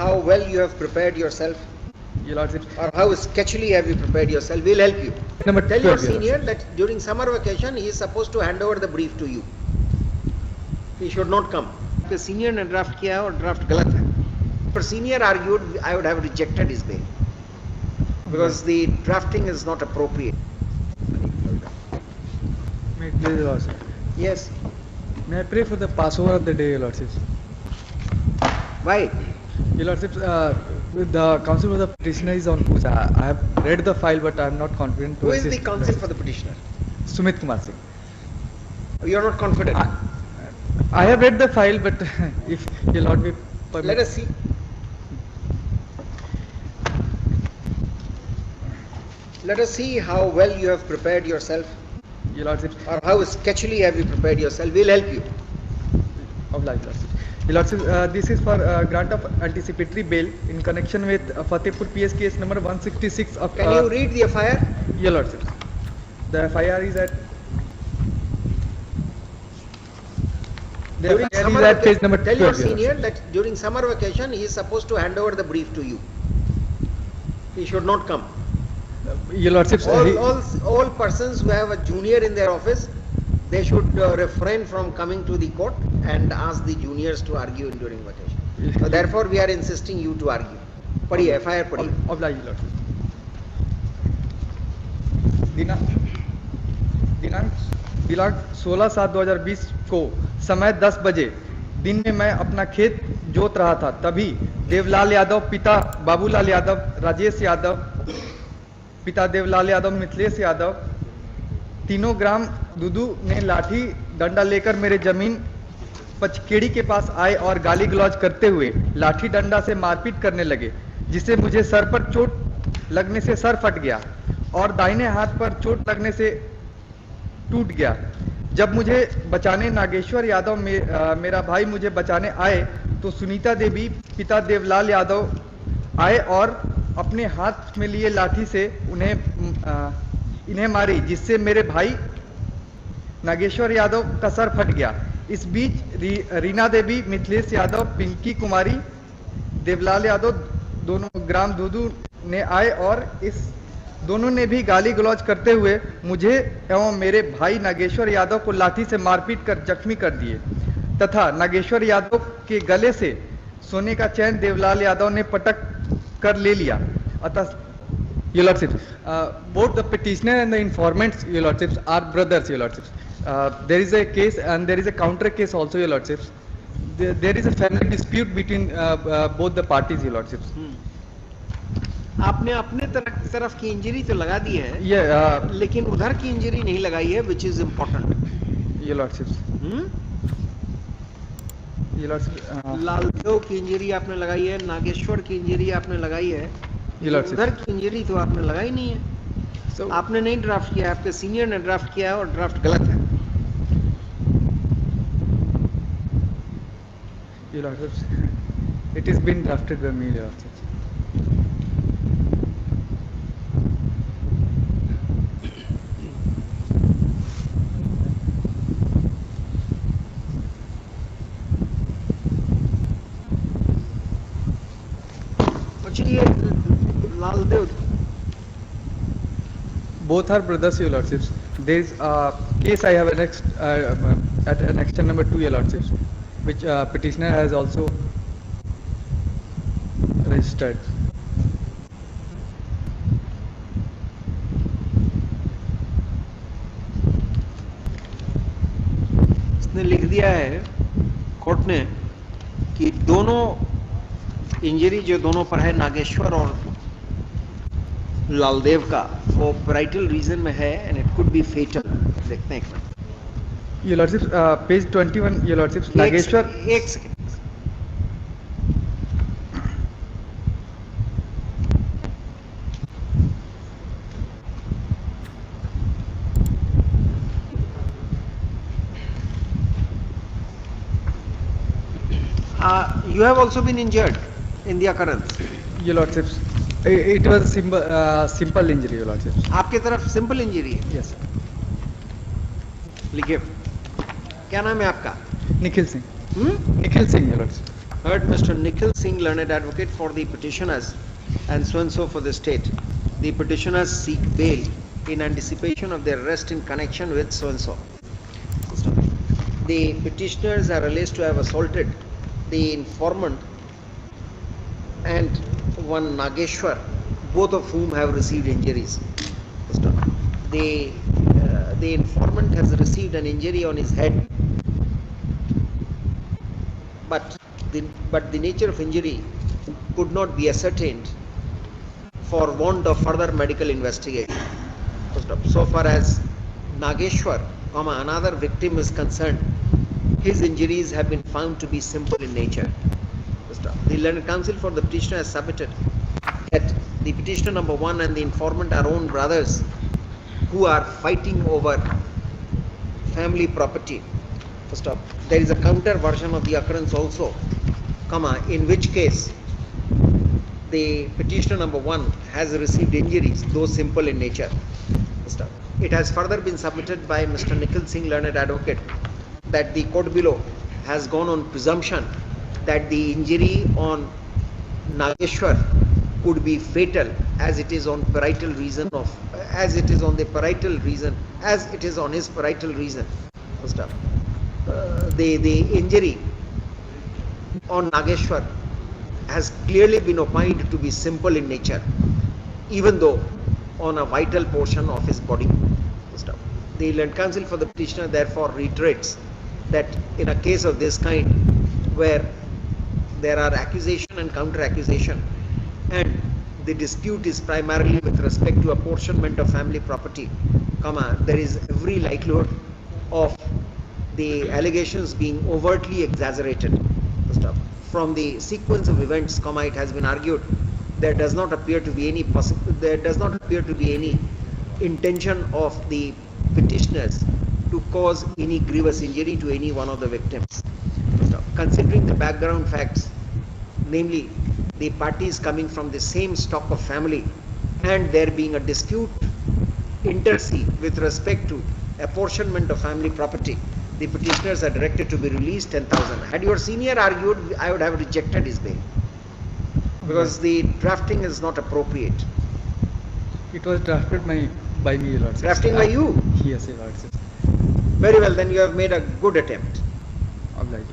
how well you have prepared yourself, Your Lordship. or how sketchily have you prepared yourself. We'll help you. Number Tell your 12, Your senior Lordship. that during summer vacation he is supposed to hand over the brief to you. He should not come. The senior ने draft किया और draft गलत है. For senior argued, I would have rejected his bail because the drafting is not appropriate. May it please, Your Lordship. Yes. May I pray for the Passover of the day, Your Lordship? Why? Your Lordship, the counsel for the petitioner is on puja. I have read the file, but I am not confident to Who is the assist counsel for the petitioner? Sumit Kumar Singh. You are not confident. I have read the file, but if Your Lord will permit. Let us see. Let us see how well you have prepared yourself, Your Lordship. or how sketchily have you prepared yourself. We'll help you. Oblige, Your Lordship. Your Lordship, this is for grant of anticipatory bail in connection with Fatehpur PS case number 166 of. Can you read the FIR? Your Lordship. The FIR is at. The During FIR summer is at page number Tell 12. your Your senior Lordship. that during summer vacation he is supposed to hand over the brief to you. He should not come. Your Lordship. All persons who have a junior in their office, they should refrain from coming to the court and ask the juniors to argue during vacation. So therefore we are insisting you to argue. पढ़िए FIR पढ़िए. Oblige, Your Lordship. दिनांक 16/7/2020 को समय 10 बजे दिन में मैं अपना खेत जोत रहा था, तभी देवलाल यादव पिता बाबूलाल यादव, राजेश यादव पिता देवलाल यादव, मिथिलेश यादव, तीनों ग्राम दुदू ने लाठी डंडा लेकर मेरे जमीन पचकेड़ी के पास आए और गाली गलौज करते हुए लाठी डंडा से मारपीट करने लगे, जिससे मुझे सर पर चोट लगने से सर फट गया और दाहिने हाथ पर चोट लगने से टूट गया। जब मुझे बचाने नागेश्वर यादव मेरा भाई मुझे बचाने आए तो सुनीता देवी पिता देवलाल यादव आए और अपने हाथ में लिए लाठी से इन्हें मारी, जिससे मेरे भाई नागेश्वर यादव का सर फट गया। इस बीच रीना देवी, मिथिलेश यादव, पिंकी कुमारी, देवलाल यादव दोनों ग्राम दूदू ने आए और इस दोनों ने भी गाली गलौज करते हुए मुझे एवं मेरे भाई नागेश्वर यादव को लाठी से मारपीट कर जख्मी कर दिए तथा नागेश्वर यादव के गले से सोने का चैन देवलाल यादव ने पटक कर ले लिया। अतः Your Lordship, both the petitioner and the informants, Your Lordships, are brothers, Your Lordships. There is a case and there is a counter case also, Your Lordships. There is a family dispute between both the parties, Your Lordships. आपने अपने तरफ की injury तो लगा दी है, लेकिन उधर की इंजरी नहीं लगाई है, which is important. Your Lordships. Your Lordships. Laldev की इंजरी आपने लगाई है, नागेश्वर की इंजरी आपने लगाई है, उधर की इंजरी तो आपने लगाई नहीं है. So, आपने नहीं ड्राफ्ट किया, आपके सीनियर ने ड्राफ्ट किया है और ड्राफ्ट गलत है. Your Lordships, it is been drafted by me, Your Lordships. Laldev, both are brothers, Your Lordships. There is a case I have annexed at annexation number 2, Your Lordships, which petitioner has also registered. इसने लिख दिया है court ने कि दोनों injury जो दोनों पर है, नागेश्वर और लालदेव का, वो ब्राइटल रीजन में है and it could be fatal. देखते हैं एक minute. Your Lordships, page 21, Your Lordships, Nageshwar. एक second. You have also been injured in the occurrence. Your Lordships, it was simple injury, Your Lordships. आपके तरफ सिंपल इंजरी है. Yes, sir. लिखिए. क्या नाम है आपका? Nikhil Singh. Nikhil Singh, Your Lordships. Heard Mr. Nikhil Singh, learned advocate for the petitioners and so and so for the state. The petitioners seek bail in anticipation of their arrest in connection with so and so. The petitioners are alleged to have assaulted the informant and one Nageshwar, both of whom have received injuries. The, the informant has received an injury on his head, but the nature of injury could not be ascertained for want of further medical investigation. So far as Nageshwar, another victim is concerned, his injuries have been found to be simple in nature. The learned counsel for the petitioner has submitted that the petitioner number 1 and the informant are own brothers who are fighting over family property. There is a counter version of the occurrence also, in which case the petitioner number 1 has received injuries, though simple in nature. It has further been submitted by Mr. Nikhil Singh, learned advocate, that the court below has gone on presumption that the injury on Nageshwar could be fatal, as it is on parietal reason of, as it is on the parietal reason, as it is on his parietal reason. The injury on Nageshwar has clearly been opined to be simple in nature, even though on a vital portion of his body. The learned counsel for the petitioner therefore reiterates that in a case of this kind, where there are accusation and counter accusation, and the dispute is primarily with respect to apportionment of family property, there is every likelihood of the allegations being overtly exaggerated. From the sequence of events, it has been argued there does not appear to be any intention of the petitioners to cause any grievous injury to any one of the victims. Considering the background facts, namely the parties coming from the same stock of family and there being a dispute inter se with respect to apportionment of family property, the petitioners are directed to be released 10,000. Had your senior argued, I would have rejected his bail, because the drafting is not appropriate. It was drafted by me, Lord. Drafting by you? Yes, Lord. Very well, then you have made a good attempt. Obliged.